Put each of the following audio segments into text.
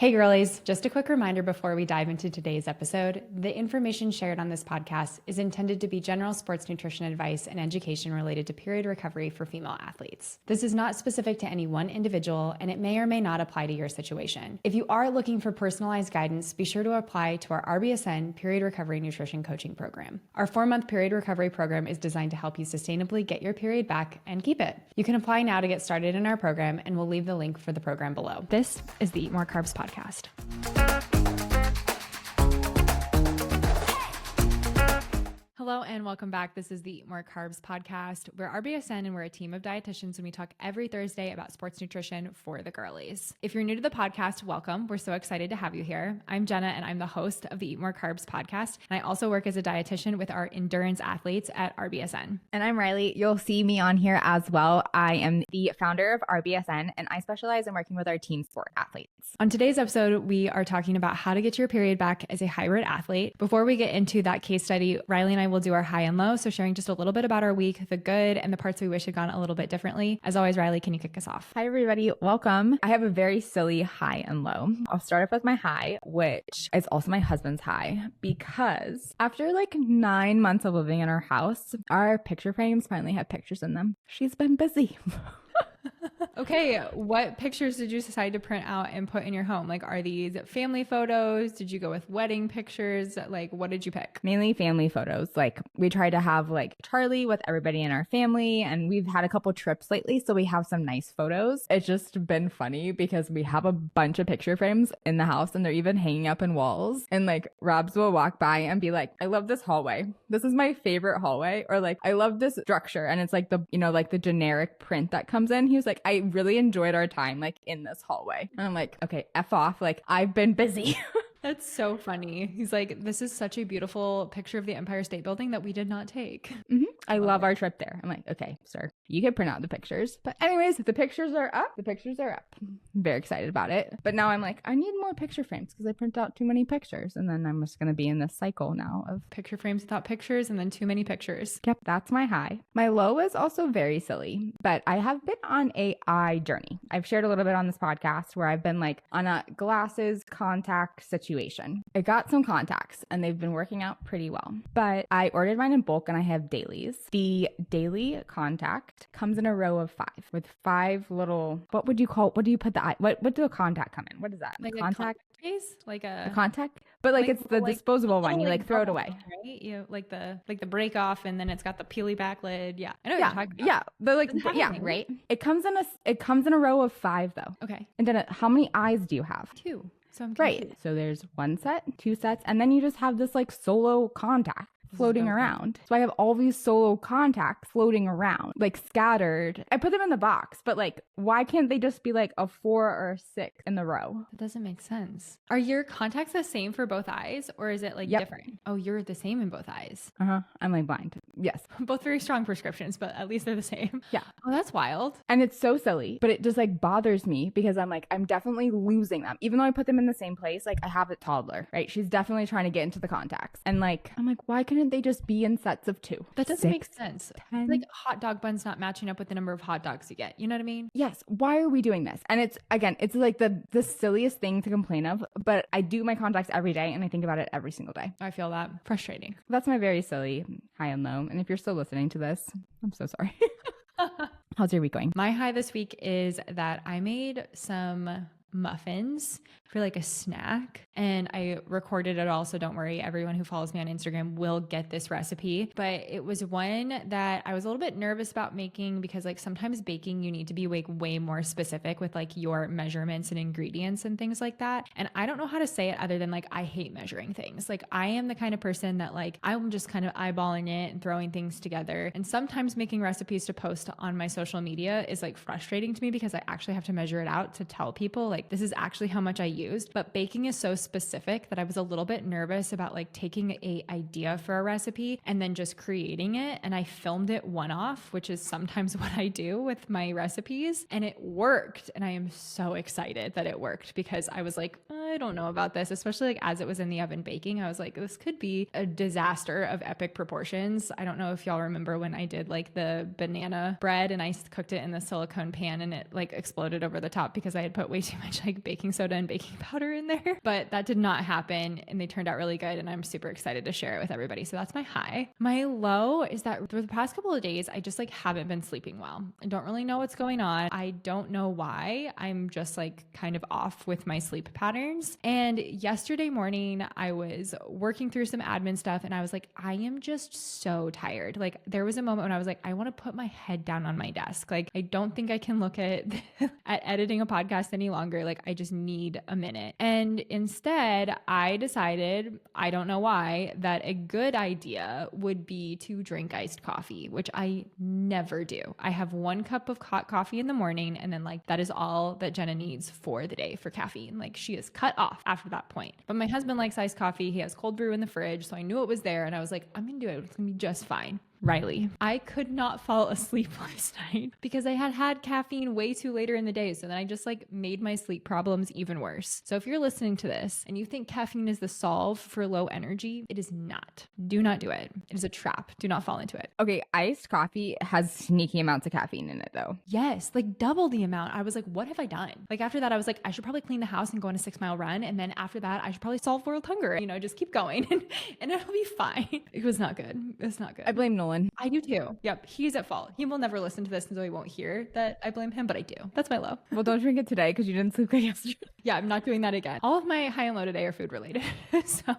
Hey girlies, just a quick reminder before we dive into today's episode. The information shared on this podcast is intended to be general sports nutrition advice and education related to period recovery for female athletes. This is not specific to any one individual, and it may or may not apply to your situation. If you are looking for personalized guidance, be sure to apply to our RBSN Period Recovery Nutrition Coaching Program. Our 4-month period recovery program is designed to help you sustainably get your period back and keep it. You can apply now to get started in our program, and we'll leave the link for the program below. This is the Eat More Carbs Podcast. Hello and welcome back. This is the Eat More Carbs Podcast. We're RBSN and we're a team of dietitians and we talk every Thursday about sports nutrition for the girlies. If you're new to the podcast, welcome. We're so excited to have you here. I'm Jenna and I'm the host of the Eat More Carbs Podcast. And I also work as a dietitian with our endurance athletes at RBSN. And I'm Reilly. You'll see me on here as well. I am the founder of RBSN and I specialize in working with our team sport athletes. On today's episode, we are talking about how to get your period back as a hybrid athlete. Before we get into that case study, Reilly and I will do our high and low. So sharing just a little bit about our week, the good and the parts we wish had gone a little bit differently. As always, Reilly, can you kick us off? Hi, everybody. Welcome. I have a very silly high and low. I'll start off with my high, which is also my husband's high, because after like 9 months of living in our house, our picture frames finally have pictures in them. She's been busy. Okay, what pictures did you decide to print out and put in your home? Like, are these family photos? Did you go with wedding pictures? Like, what did you pick? Mainly family photos. Like, we tried to have like Charlie with everybody in our family, and we've had a couple trips lately, so we have some nice photos. It's just been funny because we have a bunch of picture frames in the house, and they're even hanging up in walls. And like, Robs will walk by and be like, I love this hallway. This is my favorite hallway. Or like, I love this structure. And it's like the, like the generic print that comes in. He was like, I really enjoyed our time like in this hallway. And I'm like, okay, F off. Like, I've been busy. That's so funny. He's like, this is such a beautiful picture of the Empire State Building that we did not take. Mm-hmm. I love our trip there. I'm like, okay, sir, you can print out the pictures. But anyways, the pictures are up. The pictures are up. I'm very excited about it. But now I'm like, I need more picture frames because I print out too many pictures. And then I'm just going to be in this cycle now of picture frames without pictures and then too many pictures. Yep, that's my high. My low is also very silly, but I have been on a eye journey. I've shared a little bit on this podcast where I've been like on a glasses contact situation. I got some contacts and they've been working out pretty well, but I ordered mine in bulk and I have dailies. The daily contact comes in a row of 5 with 5 little, what do you put the eye, what do a contact come in? What is that? Like contact? Like a contact? But like it's the disposable one. You like throw it away. Right? You like the break off and then it's got the peely back lid. Yeah. I know what you're talking about. Yeah. But like, yeah, right? It comes in a row of 5 though. Okay. And then how many eyes do you have? 2. So I'm confused. Right. So there's 1 set, 2 sets, and then you just have this like solo contact floating around. So I have all these solo contacts floating around, like scattered. I put them in the box, but like, why can't they just be like a 4 or 6 in the row? That doesn't make sense. Are your contacts the same for both eyes or is it like different? Oh, you're the same in both eyes. I'm like blind. Yes. Both very strong prescriptions, but at least they're the same. Yeah. Oh, that's wild. And it's so silly, but it just like bothers me because I'm like, I'm definitely losing them. Even though I put them in the same place, like I have a toddler, right? She's definitely trying to get into the contacts. And like, I'm like, why couldn't they just be in sets of 2? That doesn't make sense. 10. Like hot dog buns not matching up with the number of hot dogs you get. You know what I mean? Yes. Why are we doing this? And it's like the silliest thing to complain of, but I do my contacts every day and I think about it every single day. I feel that. Frustrating. That's my very silly high and low. And if you're still listening to this, I'm so sorry. How's your week going? My high this week is that I made some muffins for like a snack and I recorded it all, so don't worry, everyone who follows me on Instagram will get this recipe. But it was one that I was a little bit nervous about making because like sometimes baking you need to be like way more specific with like your measurements and ingredients and things like that, and I don't know how to say it other than like I hate measuring things. Like I am the kind of person that like I'm just kind of eyeballing it and throwing things together, and sometimes making recipes to post on my social media is like frustrating to me because I actually have to measure it out to tell people like this is actually how much I used. But baking is so specific that I was a little bit nervous about like taking a idea for a recipe and then just creating it. And I filmed it one-off, which is sometimes what I do with my recipes, and it worked. And I am so excited that it worked because I was like, I don't know about this, especially like as it was in the oven baking. I was like, this could be a disaster of epic proportions. I don't know if y'all remember when I did like the banana bread and I cooked it in the silicone pan and it like exploded over the top because I had put way too much like baking soda and baking powder in there. But that did not happen and they turned out really good and I'm super excited to share it with everybody. So that's my high. My low is that for the past couple of days, I just like haven't been sleeping well. I don't really know what's going on. I don't know why. I'm just like kind of off with my sleep patterns. And yesterday morning, I was working through some admin stuff and I was like, I am just so tired. Like there was a moment when I was like, I want to put my head down on my desk. Like I don't think I can look at editing a podcast any longer. Like I just need a minute. And instead, I decided, I don't know why, that a good idea would be to drink iced coffee, which I never do. I have 1 cup of hot coffee in the morning and then like that is all that Jenna needs for the day for caffeine. Like she is cut off after that point. But my husband likes iced coffee. He has cold brew in the fridge. So I knew it was there and I was like, I'm going to do it. It's going to be just fine. Reilly, I could not fall asleep last night because I had caffeine way too later in the day. So then I just like made my sleep problems even worse. So if you're listening to this and you think caffeine is the solve for low energy, it is not. Do not do it. It is a trap. Do not fall into it. Okay, iced coffee has sneaky amounts of caffeine in it though. Yes, like double the amount. I was like, what have I done? Like after that, I was like, I should probably clean the house and go on a 6-mile run. And then after that, I should probably solve world hunger. You know, just keep going and it'll be fine. It was not good. It's not good. I blame Nolan. I do too. Yep. He's at fault. He will never listen to this and so he won't hear that I blame him, but I do. That's my low. Well, don't drink it today because you didn't sleep good yesterday. Yeah, I'm not doing that again. All of my high and low today are food related. So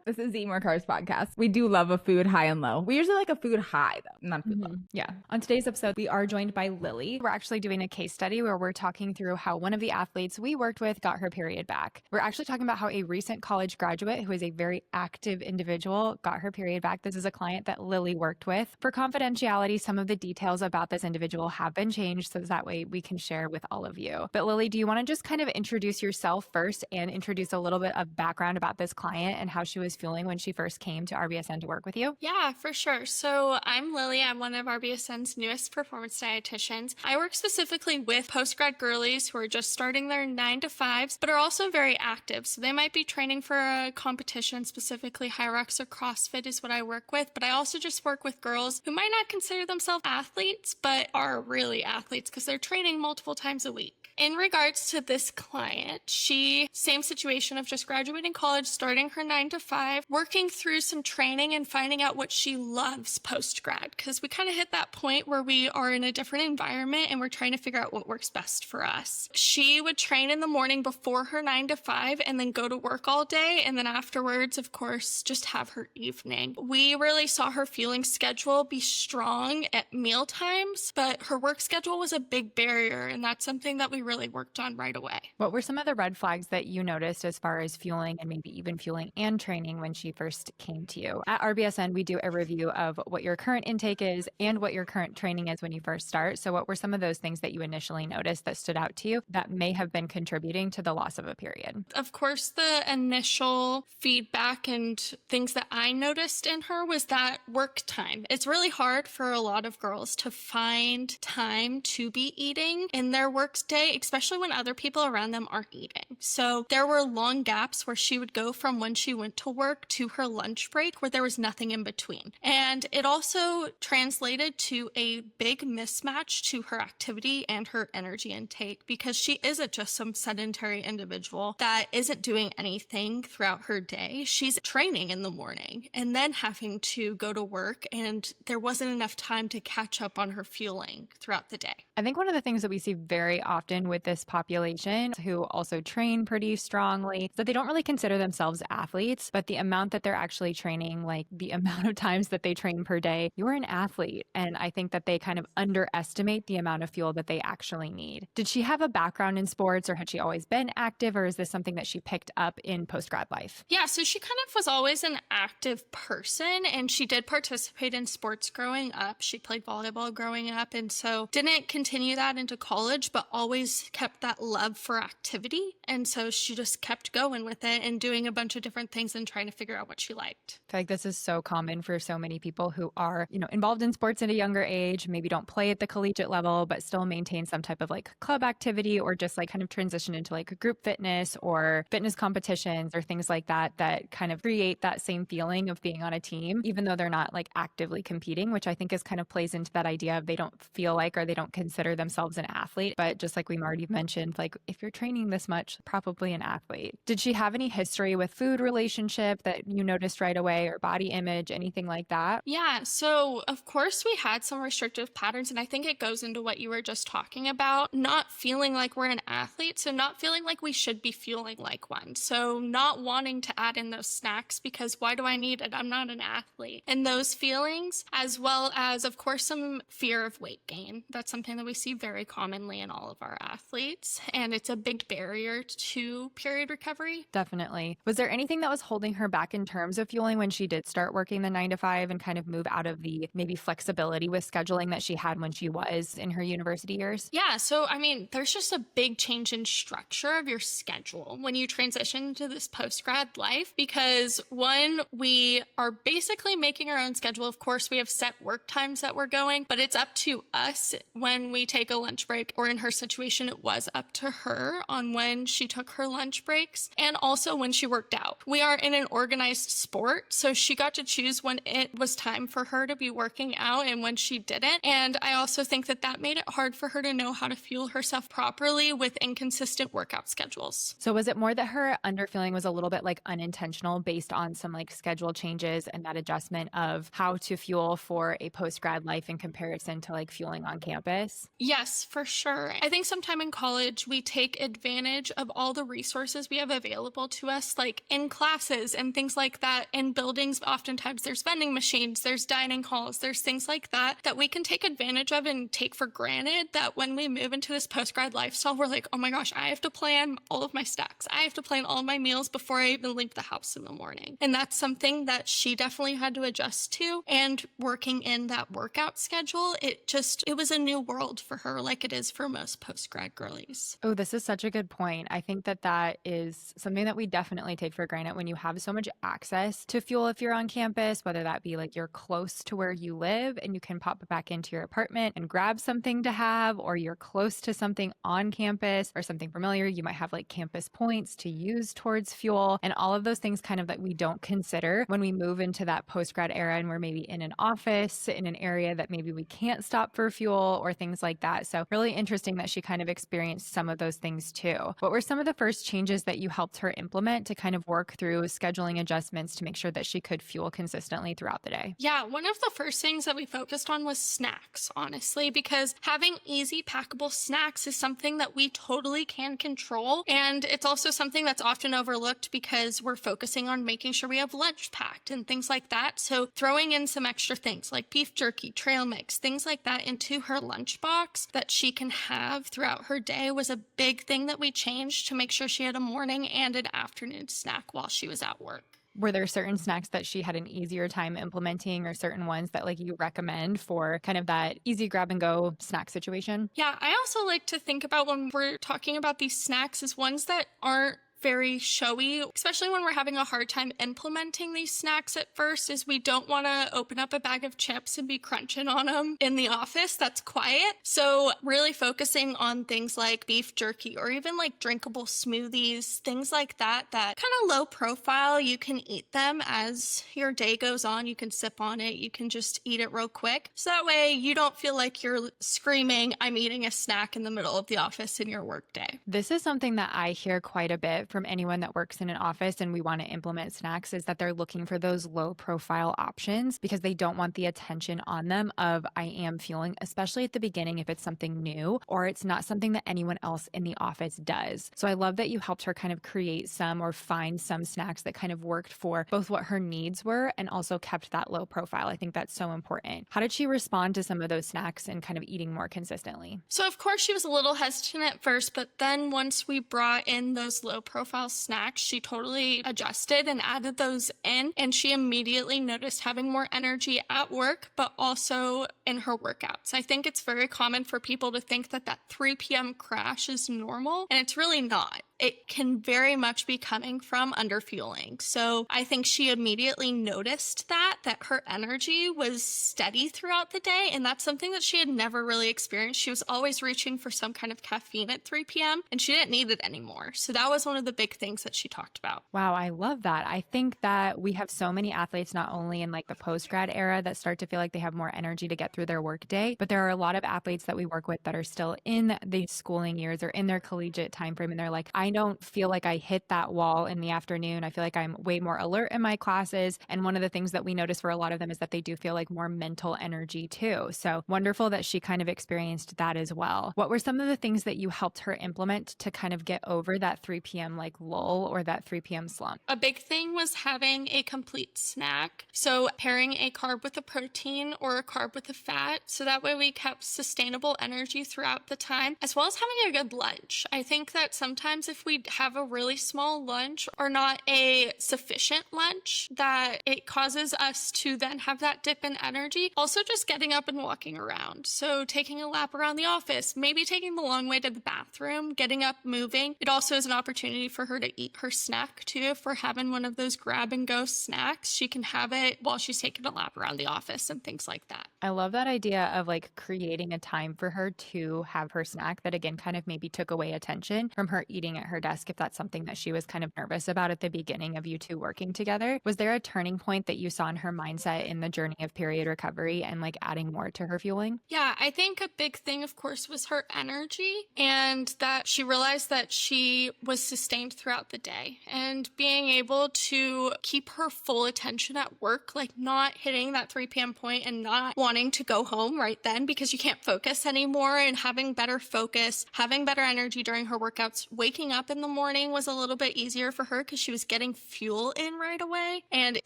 this is the Eat More Carbs podcast. We do love a food high and low. We usually like a food high though, not food low. Yeah. On today's episode, we are joined by Lilly. We're actually doing a case study where we're talking through how one of the athletes we worked with got her period back. We're actually talking about how a recent college graduate who is a very active individual got her period back. This is a client that Lilly worked with. For confidentiality, some of the details about this individual have been changed so that way we can share with all of you. But Lilly, do you want to just kind of introduce yourself first and introduce a little bit of background about this client and how she was feeling when she first came to RBSN to work with you? Yeah, for sure. So I'm Lilly. I'm one of RBSN's newest performance dietitians. I work specifically with post-grad girlies who are just starting their 9-to-5s, but are also very active. So they might be training for a competition, specifically Hyrox or CrossFit is what I work with. But I also just work with girls who might not consider themselves athletes, but are really athletes because they're training multiple times a week. In regards to this client, same situation of just graduating college, starting her 9-to-5, working through some training and finding out what she loves post-grad, because we kind of hit that point where we are in a different environment and we're trying to figure out what works best for us. She would train in the morning before her 9-to-5 and then go to work all day. And then afterwards, of course, just have her evening. We really saw her fueling schedule be strong at meal times, but her work schedule was a big barrier. And that's something that we really worked on right away. What were some of the red flags that you noticed as far as fueling and maybe even fueling and training when she first came to you? At RBSN, we do a review of what your current intake is and what your current training is when you first start. So what were some of those things that you initially noticed that stood out to you that may have been contributing to the loss of a period? Of course, the initial feedback and things that I noticed in her was that work time. It's really hard for a lot of girls to find time to be eating in their work day, especially when other people around them aren't eating. So there were long gaps where she would go from when she went to work to her lunch break where there was nothing in between. And it also translated to a big mismatch to her activity and her energy intake because she isn't just some sedentary individual that isn't doing anything throughout her day. She's training in the morning and then having to go to work, and there wasn't enough time to catch up on her fueling throughout the day. I think one of the things that we see very often with this population who also train pretty strongly is that they don't really consider themselves athletes, but the amount that they're actually training, like the amount of times that they train per day, you're an athlete. And I think that they kind of underestimate the amount of fuel that they actually need. Did she have a background in sports or had she always been active, or is this something that she picked up in post-grad life? Yeah, so she kind of was always an active person and she did participate in sports growing up. She played volleyball growing up and so didn't continue that into college, but always kept that love for activity. And so she just kept going with it and doing a bunch of different things and trying to figure out what she liked. I feel like this is so common for so many people who are, involved in sports at a younger age, maybe don't play at the collegiate level, but still maintain some type of like club activity or just like kind of transition into like group fitness or fitness competitions or things like that, that kind of create that same feeling of being on a team, even though they're not like actively competing, which I think is kind of plays into that idea of they don't feel like, or they don't consider themselves an athlete. But just like we already mentioned, like if you're training this much, probably an athlete. Did she have any history with food relationship that you noticed right away, or body image, anything like that? Yeah, so of course we had some restrictive patterns, and I think it goes into what you were just talking about, not feeling like we're an athlete, so not feeling like we should be feeling like one. So not wanting to add in those snacks because why do I need it? I'm not an athlete. And those feelings, as well as, of course, some fear of weight gain. That's something that we see very commonly in all of our athletes, and it's a big barrier to period recovery. Definitely. Was there anything that was holding her back in terms of fueling when she did start working the 9 to 5 and kind of move out of the maybe flexibility with scheduling that she had when she was in her university years? Yeah, so I mean, there's just a big change in structure of your schedule when you transition to this post-grad life, because one, we are basically making our own schedule. Of course, we have set work times that we're going, but it's up to us when we take a lunch break, or in her situation, it was up to her on when she took her lunch breaks and also when she worked out. We are in an organized sport, so she got to choose when it was time for her to be working out and when she didn't. And I also think that that made it hard for her to know how to fuel herself properly with inconsistent workout schedules. So was it more that her underfeeling was a little bit like unintentional based on some like schedule changes and that adjustment of how to fuel for a post-grad life in comparison to like fueling on campus? Yes, for sure. I think sometime in college, we take advantage of all the resources we have available to us, like in classes and things like that. In buildings, oftentimes there's vending machines, there's dining halls, there's things like that that we can take advantage of and take for granted, that when we move into this post-grad lifestyle, we're like, oh my gosh, I have to plan all of my snacks. I have to plan all of my meals before I even leave the house in the morning. And that's something that she definitely had to adjust to. And working in that workout schedule, it was a new world for her, like it is for most post-grad girlies. Oh, this is such a good point. I think that is something that we definitely take for granted when you have so much access to fuel if you're on campus, whether that be like you're close to where you live and you can pop it back into your apartment and grab something to have, or you're close to something on campus or something familiar. You might have like campus points to use towards fuel, and all of those things kind of that we don't consider when we move into that post-grad era and we're maybe in an office in an area that maybe we can't stop for fuel or things like that. So really interesting that she kind of experienced some of those things too. What were some of the first changes that you helped her implement to kind of work through scheduling adjustments to make sure that she could fuel consistently throughout the day? Yeah, one of the first things that we focused on was snacks, honestly, because having easy packable snacks is something that we totally can control. And it's also something that's often overlooked because we're focusing on making sure we have lunch packed and things like that. So throwing in some extra things like beef jerky, trail mix, things like that into her lunchbox that she can have throughout her day was a big thing that we changed to make sure she had a morning and an afternoon snack while she was at work. Were there certain snacks that she had an easier time implementing, or certain ones that like you recommend for kind of that easy grab and go snack situation? Yeah, I also like to think about when we're talking about these snacks as ones that aren't very showy, especially when we're having a hard time implementing these snacks at first, is we don't want to open up a bag of chips and be crunching on them in the office. That's quiet. So really focusing on things like beef jerky or even like drinkable smoothies, things like that kind of low profile. You can eat them as your day goes on. You can sip on it. You can just eat it real quick. So that way you don't feel like you're screaming, I'm eating a snack in the middle of the office in your workday. This is something that I hear quite a bit from anyone that works in an office and we want to implement snacks, is that they're looking for those low profile options because they don't want the attention on them of I am fueling, especially at the beginning if it's something new or it's not something that anyone else in the office does. So I love that you helped her kind of create some or find some snacks that kind of worked for both what her needs were and also kept that low profile. I think that's so important. How did she respond to some of those snacks and kind of eating more consistently? So of course she was a little hesitant at first, but then once we brought in those low profile snacks, she totally adjusted and added those in, and she immediately noticed having more energy at work, but also in her workouts. I think it's very common for people to think that 3 p.m. crash is normal, and it's really not. it can very much be coming from underfueling. So I think she immediately noticed that her energy was steady throughout the day. And that's something that she had never really experienced. She was always reaching for some kind of caffeine at 3 p.m. and she didn't need it anymore. So that was one of the big things that she talked about. Wow, I love that. I think that we have so many athletes, not only in like the post-grad era, that start to feel like they have more energy to get through their work day, but there are a lot of athletes that we work with that are still in the schooling years or in their collegiate time frame. And they're like, I don't feel like I hit that wall in the afternoon. I feel like I'm way more alert in my classes. And one of the things that we notice for a lot of them is that they do feel like more mental energy too. So wonderful that she kind of experienced that as well. What were some of the things that you helped her implement to kind of get over that 3 p.m. like lull or that 3 p.m. slump? A big thing was having a complete snack. So pairing a carb with a protein or a carb with a fat. So that way we kept sustainable energy throughout the time, as well as having a good lunch. I think that sometimes if we have a really small lunch or not a sufficient lunch, that it causes us to then have that dip in energy. Also just getting up and walking around. So taking a lap around the office, maybe taking the long way to the bathroom, getting up, moving. It also is an opportunity for her to eat her snack too. If we're having one of those grab and go snacks, she can have it while she's taking a lap around the office and things like that. I love that idea of like creating a time for her to have her snack that again kind of maybe took away attention from her eating at her desk, if that's something that she was kind of nervous about at the beginning of you two working together. Was there a turning point that you saw in her mindset in the journey of period recovery and like adding more to her fueling? Yeah, I think a big thing, of course, was her energy and that she realized that she was sustained throughout the day and being able to keep her full attention at work, like not hitting that 3 p.m. point and not wanting to go home right then because you can't focus anymore, and having better focus, having better energy during her workouts. Waking up in the morning was a little bit easier for her because she was getting fuel in right away. And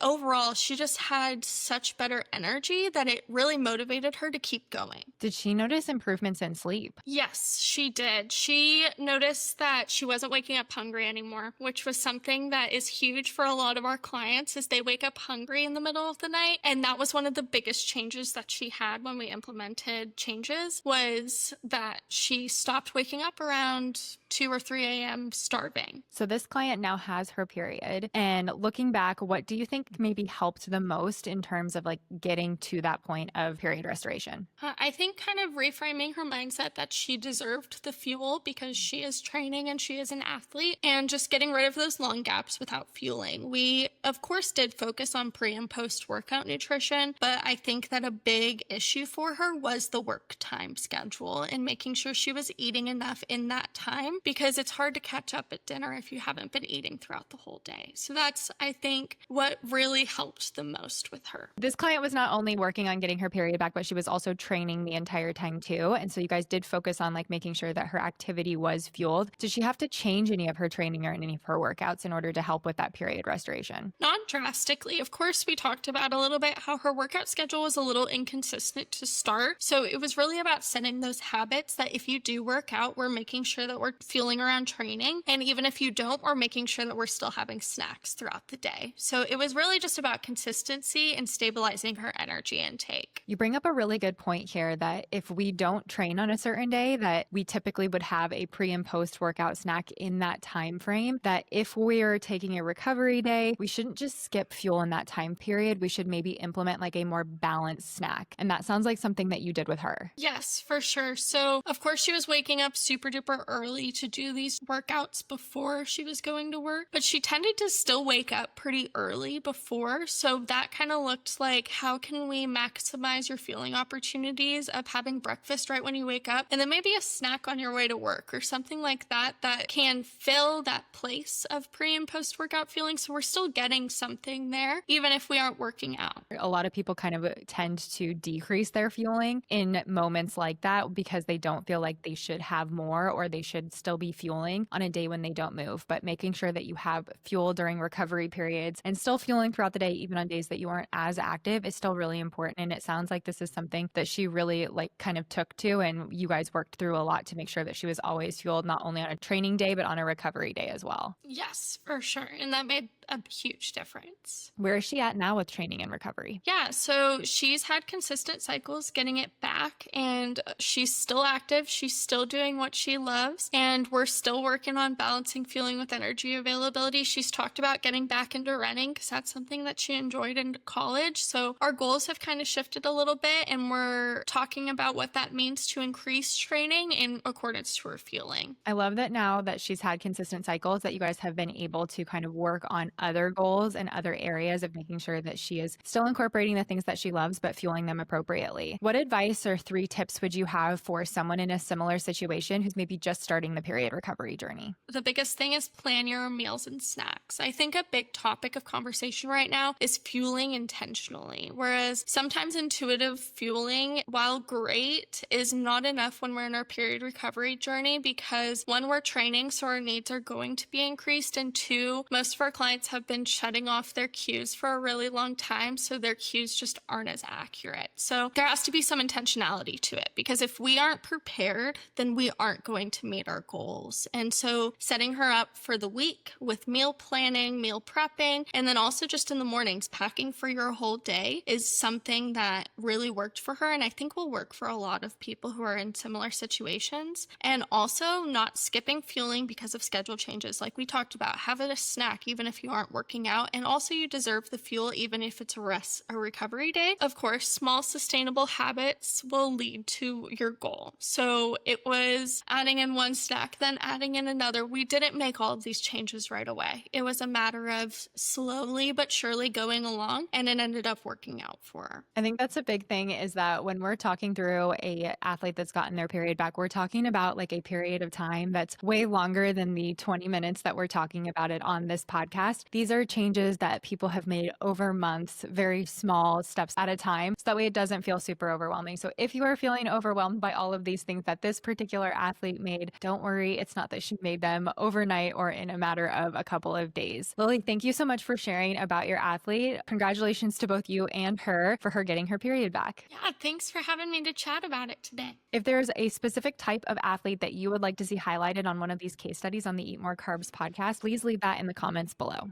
overall, she just had such better energy that it really motivated her to keep going. Did she notice improvements in sleep? Yes, she did. She noticed that she wasn't waking up hungry anymore, which was something that is huge for a lot of our clients, is they wake up hungry in the middle of the night. And that was one of the biggest changes that she had when we implemented changes, was that she stopped waking up around 2 or 3 a.m. starving. So this client now has her period. And looking back, what do you think maybe helped the most in terms of like getting to that point of period restoration? I think kind of reframing her mindset that she deserved the fuel because she is training and she is an athlete, and just getting rid of those long gaps without fueling. We, of course, did focus on pre and post workout nutrition, but I think that a big issue for her was the work time schedule and making sure she was eating enough in that time, because it's hard to catch up at dinner if you haven't been eating throughout the whole day. So that's, I think, what really helped the most with her. This client was not only working on getting her period back, but she was also training the entire time too. And so you guys did focus on like making sure that her activity was fueled. Did she have to change any of her training or any of her workouts in order to help with that period restoration? Not drastically. Of course, we talked about a little bit how her workout schedule was a little inconsistent to start. So it was really about setting those habits that if you do work out, we're making sure that we're fueling around training. And even if you don't, we're making sure that we're still having snacks throughout the day. So it was really just about consistency and stabilizing her energy intake. You bring up a really good point here that if we don't train on a certain day, that we typically would have a pre and post workout snack in that time frame, that if we're taking a recovery day, we shouldn't just skip fuel in that time period. We should maybe implement like a more balanced snack. And that sounds like something that you did with her. Yes, for sure. So of course she was waking up super duper early to do these workouts before she was going to work, but she tended to still wake up pretty early before. So that kind of looked like, how can we maximize your fueling opportunities of having breakfast right when you wake up, and then maybe a snack on your way to work or something like that, that can fill that place of pre and post workout fueling. So we're still getting something there, even if we aren't working out. A lot of people kind of tend to decrease their fueling in moments like that because they don't feel like they should have more, or they should still be fueling on a day when they don't move. But making sure that you have fuel during recovery periods and still fueling throughout the day, even on days that you aren't as active, is still really important. And it sounds like this is something that she really like kind of took to, and you guys worked through a lot to make sure that she was always fueled, not only on a training day, but on a recovery day as well. Yes, for sure. And that made a huge difference. Where is she at now with training and recovery? Yeah, so she's had consistent cycles getting it back, and she's still active. She's still doing what she loves, and we're still working on balancing fueling with energy availability. She's talked about getting back into running because that's something that she enjoyed in college. So our goals have kind of shifted a little bit, and we're talking about what that means to increase training in accordance to her fueling. I love that now that she's had consistent cycles that you guys have been able to kind of work on other goals and other areas of making sure that she is still incorporating the things that she loves, but fueling them appropriately. What advice or 3 tips would you have for someone in a similar situation who's maybe just starting the period recovery journey? The biggest thing is plan your meals and snacks. I think a big topic of conversation right now is fueling intentionally, whereas sometimes intuitive fueling, while great, is not enough when we're in our period recovery journey because 1, we're training, so our needs are going to be increased, and 2, most of our clients have been shutting off their cues for a really long time, so their cues just aren't as accurate. So there has to be some intentionality to it because if we aren't prepared, then we aren't going to meet our goals. And so setting her up for the week with meal planning, meal prepping, and then also just in the mornings, packing for your whole day is something that really worked for her, and I think will work for a lot of people who are in similar situations. And also not skipping fueling because of schedule changes. Like we talked about, have a snack even if you aren't working out, and also you deserve the fuel even if it's a recovery day. Of course, small sustainable habits will lead to your goal. So it was adding in one snack, then adding in another. We didn't make all of these changes right away. It was a matter of slowly but surely going along, and it ended up working out for her. I think that's a big thing is that when we're talking through a athlete that's gotten their period back, we're talking about like a period of time that's way longer than the 20 minutes that we're talking about it on this podcast. These are changes that people have made over months, very small steps at a time. So that way it doesn't feel super overwhelming. So if you are feeling overwhelmed by all of these things that this particular athlete made, don't worry. It's not that she made them overnight or in a matter of a couple of days. Lilly, thank you so much for sharing about your athlete. Congratulations to both you and her for her getting her period back. Yeah, thanks for having me to chat about it today. If there's a specific type of athlete that you would like to see highlighted on one of these case studies on the Eat More Carbs podcast, please leave that in the comments below.